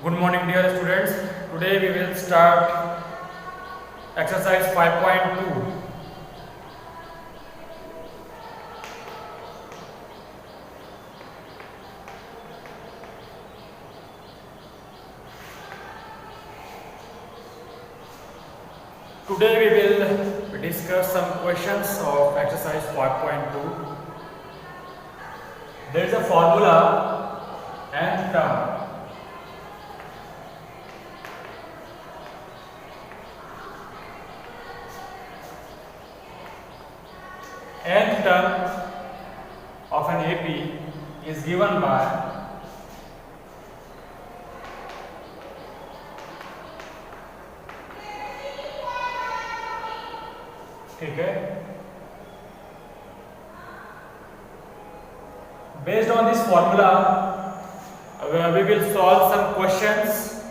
Good morning, dear students. Today we will start exercise 5.2. Today we will discuss some questions of exercise 5.2. There is a formula and term. Nth term of an AP is given by based on this formula we will solve some questions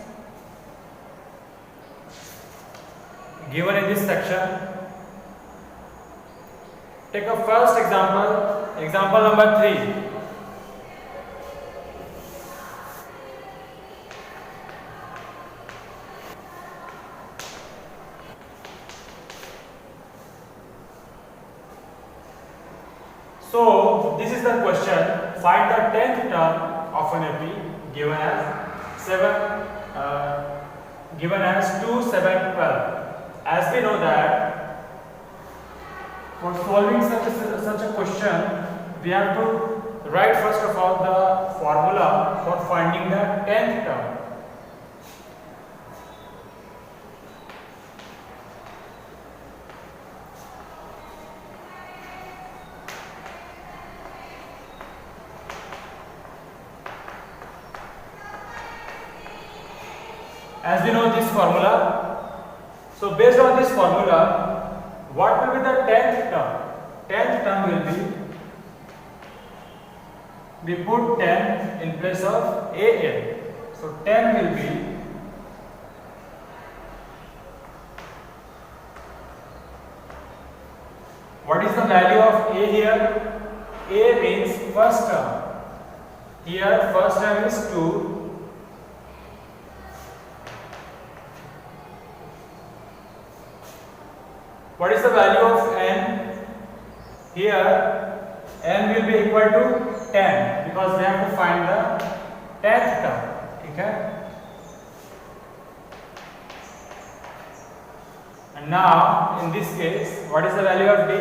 given in this section. Take a first example number 3. So this is the question. Find the 10th term of an AP given as 2, 7, 12. As we know that for solving such a question, we have to write first of all the formula for finding the 10th term. As we know this formula, so based on this formula, what will be the 10th term? 10th term will be, we put 10 in place of AL. So 10 will be what is the value of A here? A means first term. Here first term is 2. What is the value of n? Here n will be equal to 10 because we have to find the 10th term. Okay? And now in this case, what is the value of d?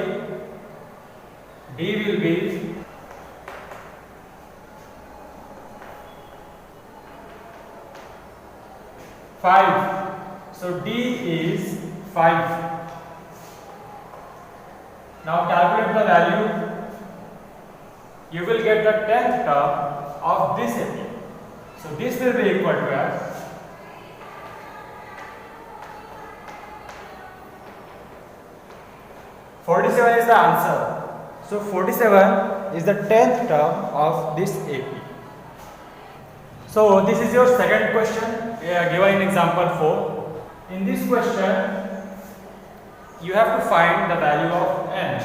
D will be five. So d is 5. Now calculate the value. You will get the 10th term of this AP. So this will be equal to as 47 is the answer. So 47 is the 10th term of this AP. So this is your second question given in example 4. In this question, you have to find the value of n.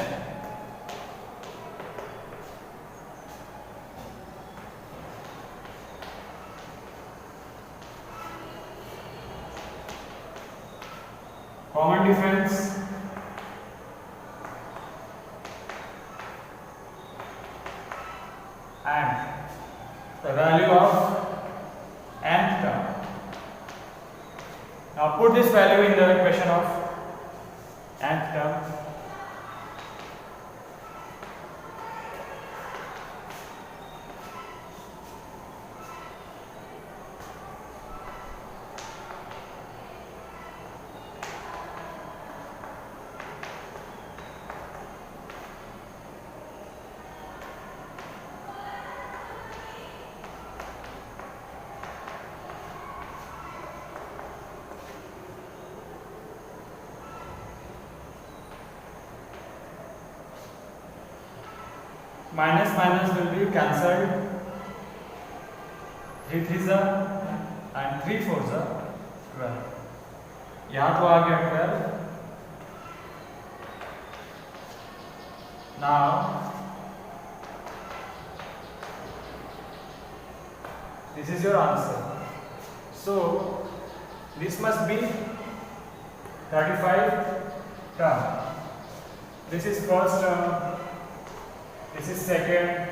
Common difference and the value of nth term. Now put this value in the equation of nth term. Minus will be cancelled. 3 3s and 3 4s 12. यहाँ तो आ गया 12. Now this is your answer. So this must be 35 term. This is first term, this is second,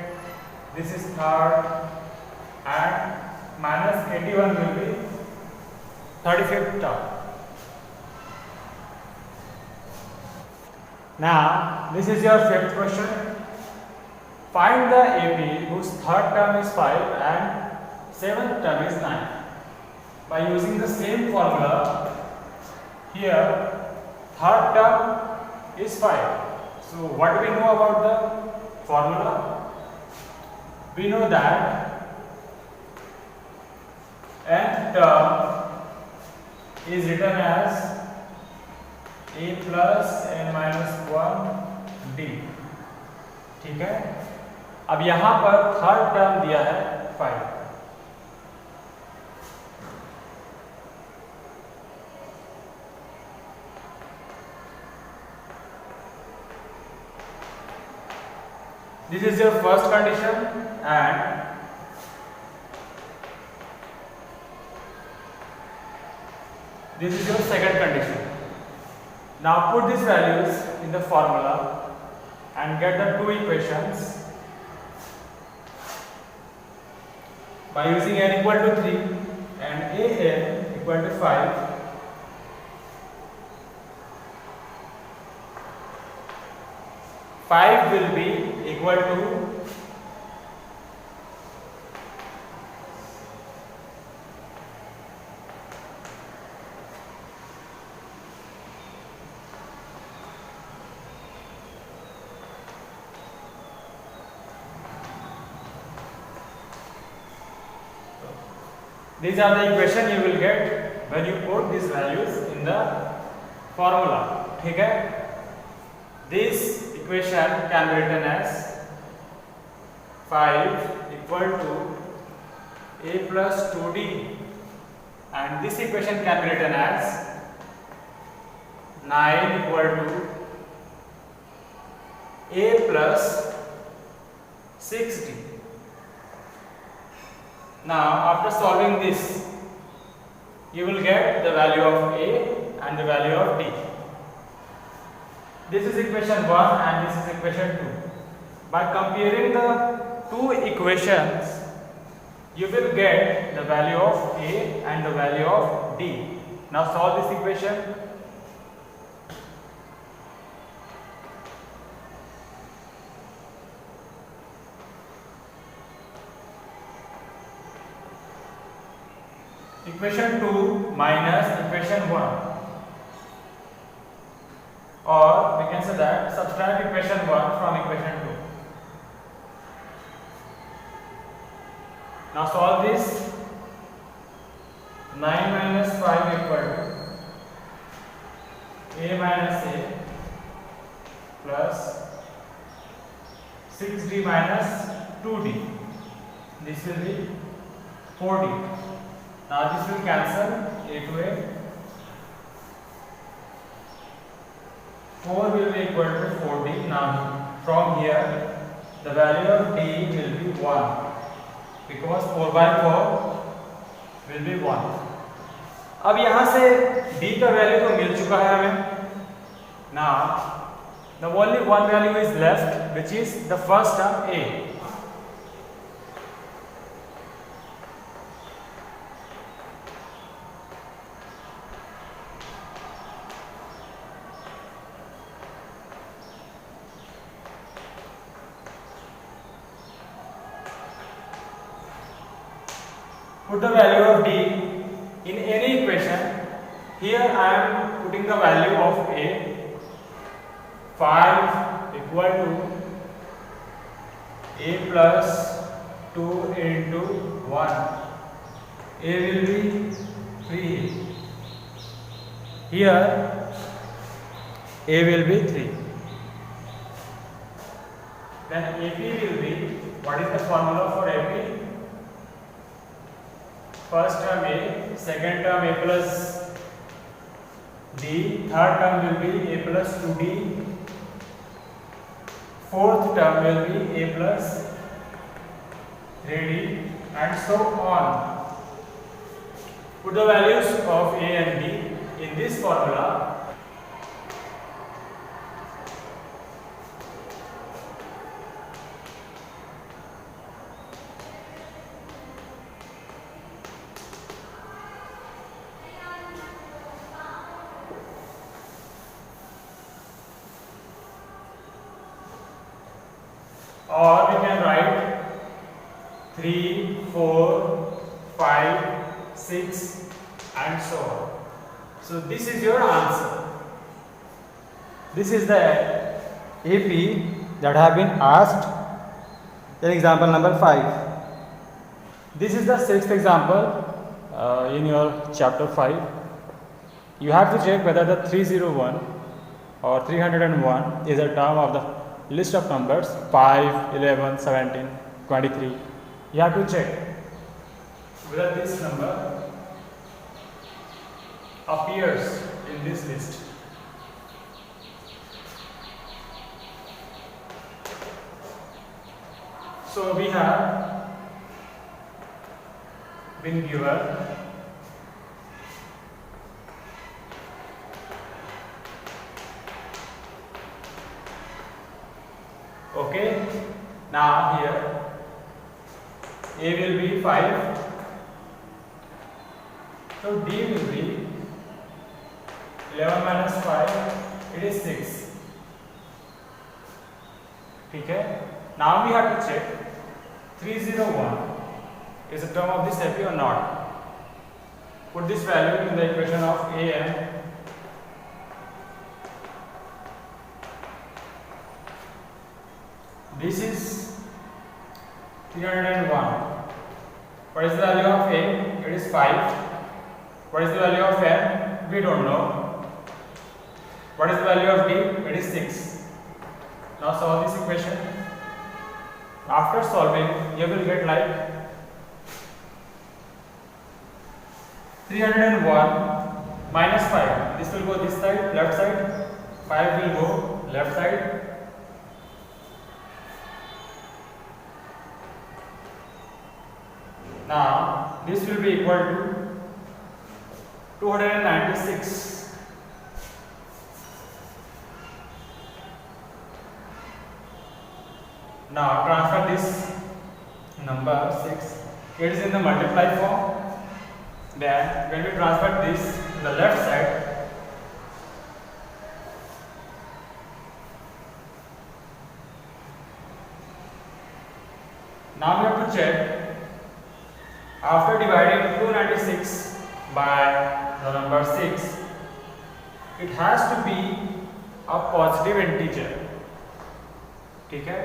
this is third, and minus 81 will be 35th term. Now this is your fifth question. Find the AP whose third term is 5 and seventh term is 9. By using the same formula, here third term is 5. So what do we know about the formula? We know that nth term is written as a plus n minus 1 d. ठीक है, अब यहां पर third term दिया है 5. This is your first condition and this is your second condition. Now put these values in the formula and get the two equations by using n equal to 3 and an equal to 5. Five will be equal to these are the equation you will get when you put these values in the formula. ठीक है, this equation can be written as 5 equal to a plus 2d, and this equation can be written as 9 equal to a plus 6d. Now after solving this, you will get the value of a and the value of d. This is equation 1 and this is equation 2. By comparing the two equations, you will get the value of a and the value of d. Now solve this equation. Equation 2 minus equation 1. Or we can say that subtract equation 1 from equation 2. Now solve this. 9 minus 5 equal to a minus a plus 6d minus 2d. This will be 4d. Now this will cancel, a to a. 4 will be equal to 4d. Now from here the value of d will be 1 because 4 by 4 will be 1. अब यहाँ से d का value तो मिल चुका है हमें. Now the only one value is left, which is the first term a. Put the value of d in any equation. Here I am putting the value of a. 5 equal to a plus 2 into 1. A will be 3. Here a will be 3. Then AP will be, what is the formula for AP? First term a, second term a plus d, third term will be a plus 2d, fourth term will be a plus 3d, and so on. Put the values of A and B in this formula. Or we can write 3, 4, 5, 6 and so on. So this is your answer. This is the AP that have been asked in example number 5. This is the sixth example in your chapter 5. You have to check whether the 301 or 301 is a term of the list of numbers 5, 11, 17, 23. You have to check whether this number appears in this list. So we have been given okay. Now here A will be 5, so D will be 11 minus 5, it is 6. Okay. Now we have to check 301 is a term of this AP or not. Put this value in the equation of AM. This is 301. What is the value of A? It is 5. What is the value of M? We don't know. What is the value of D? It is 6. Now solve this equation. After solving, you will get like 301 minus 5. This will go this side, left side. 5 will go left side. Now this will be equal to 296. Now transfer this number 6. It is in the multiply form. Then when we transfer this to the left side, now we have to check. After dividing 296 by the number 6, it has to be a positive integer. ठीक है?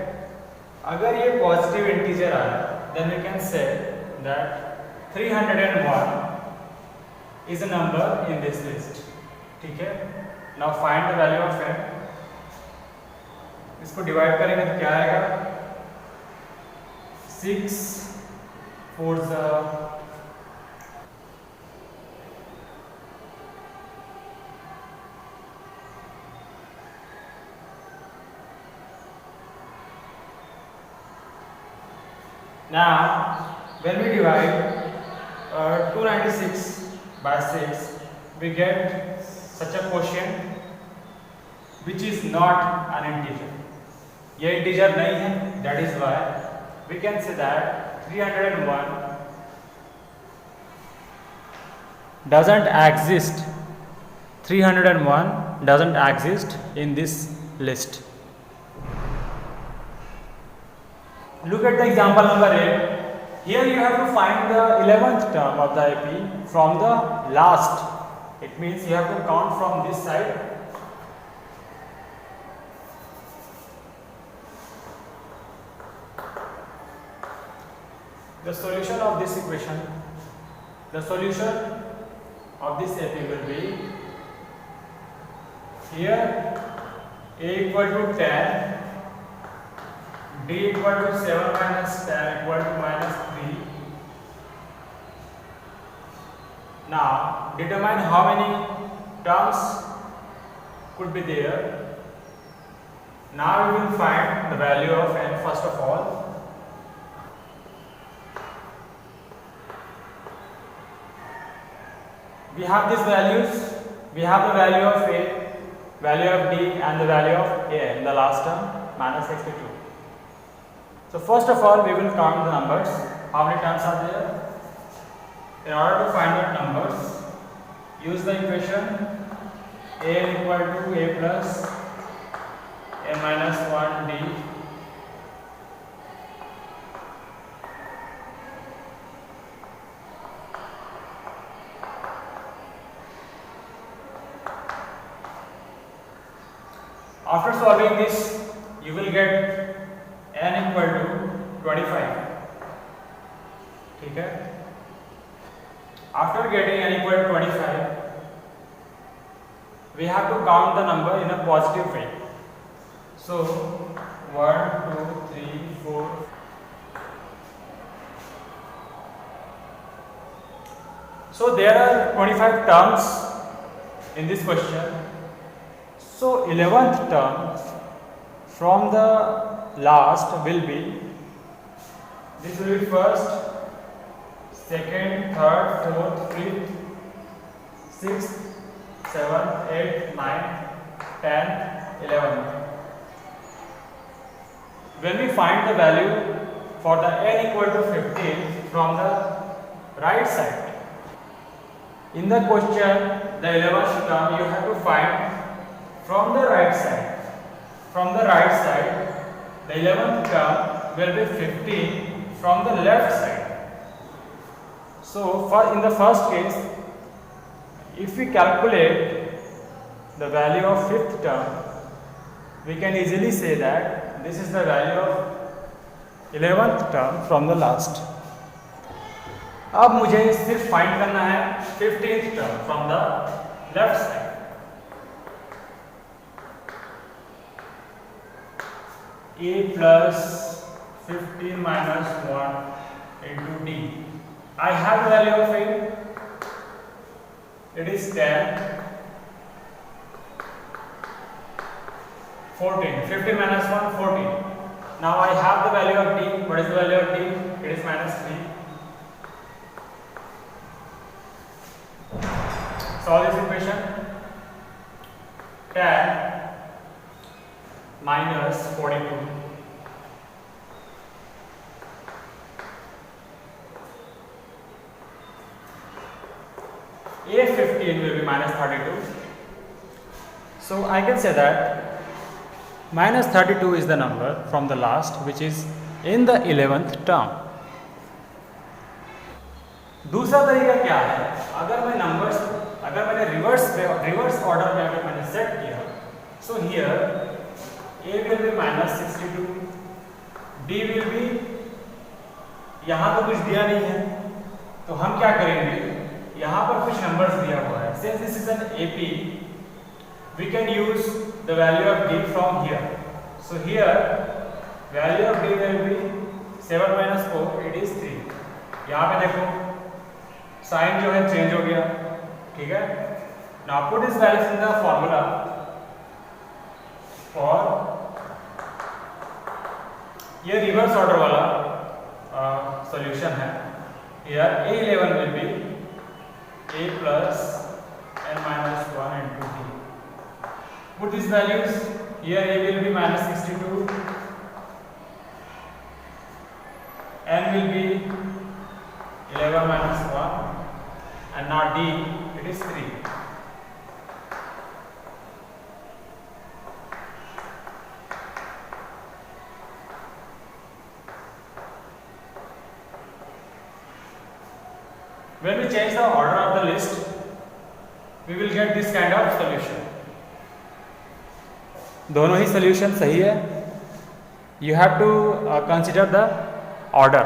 अगर ये positive integer आया, then we can say that 301 is a number in this list. ठीक है? Now find the value of n. इसको divide करेंगे तो क्या आएगा? 6 4 Now when we divide 296 by 6, we get such a quotient which is not an integer. ये integer नहीं है, that is why we can say that 301 doesn't exist. 301 doesn't exist in this list. Look at the example number 8. Here you have to find the 11th term of the AP from the last. It means you have to count from this side. The solution of this equation, the solution of this AP will be here A equal to 10, D equal to 7 minus 10 equal to minus 3. Now determine how many terms could be there. Now we will find the value of n first of all. we have these values. We have the value of A, value of D, and the value of A in the last term, minus 62. So first of all, we will count the numbers. How many terms are there? In order to find the numbers, use the equation A equal to A plus A minus 1 D After solving this, you will get n equal to 25. ठीक है? After getting n equal to 25, we have to count the number in a positive way. So 1, 2, 3, 4. So there are 25 terms in this question. So 11th term from the last will be, this will be first, second, third, fourth, fifth, sixth, 7th, 8th, 9th, 10th, 11th. When we find the value for the n equal to 15 from the right side, in the question, the 11th term you have to find from the right side. From the right side, the 11th term will be 15 from the left side. So, in the first case, if we calculate the value of 5th term, we can easily say that this is the value of 11th term from the last. अब मुझे सिर्फ find करना है 15th term from the left side. A plus 15 minus 1 into D. I have the value of A. It is 10. 14. 15 minus 1, 14. Now I have the value of D. What is the value of D? It is minus 3. Solve this equation. 10 minus 42. A15 will be minus 32. So I can say that minus 32 is the number from the last, which is in the 11th term. दूसरा तरीका क्या है? अगर मैं numbers, अगर मैंने reverse order में अगर मैंने सेट किया, so here A will be minus 62, D will be, यहाँ तो कुछ दिया नहीं है, तो हम क्या करेंगे, यहाँ पर कुछ नंबर्स दिया हुआ है. Since this is an AP, we can use the value of D from here. So here value of D will be 7 minus 4, it is 3. यहाँ पे देखो साइन जो है चेंज हो गया, ठीक है. Now put this values in the formula for, ये रिवर्स ऑर्डर वाला सॉल्यूशन है. Here A11 will be A plus n minus 1 into D. Put these values. Here A will be minus 62, n will be 11 minus 1, and now D, it is 3. When we change the order of the list, we will get this kind of solution. दोनों ही solution सही है. You have to consider the order.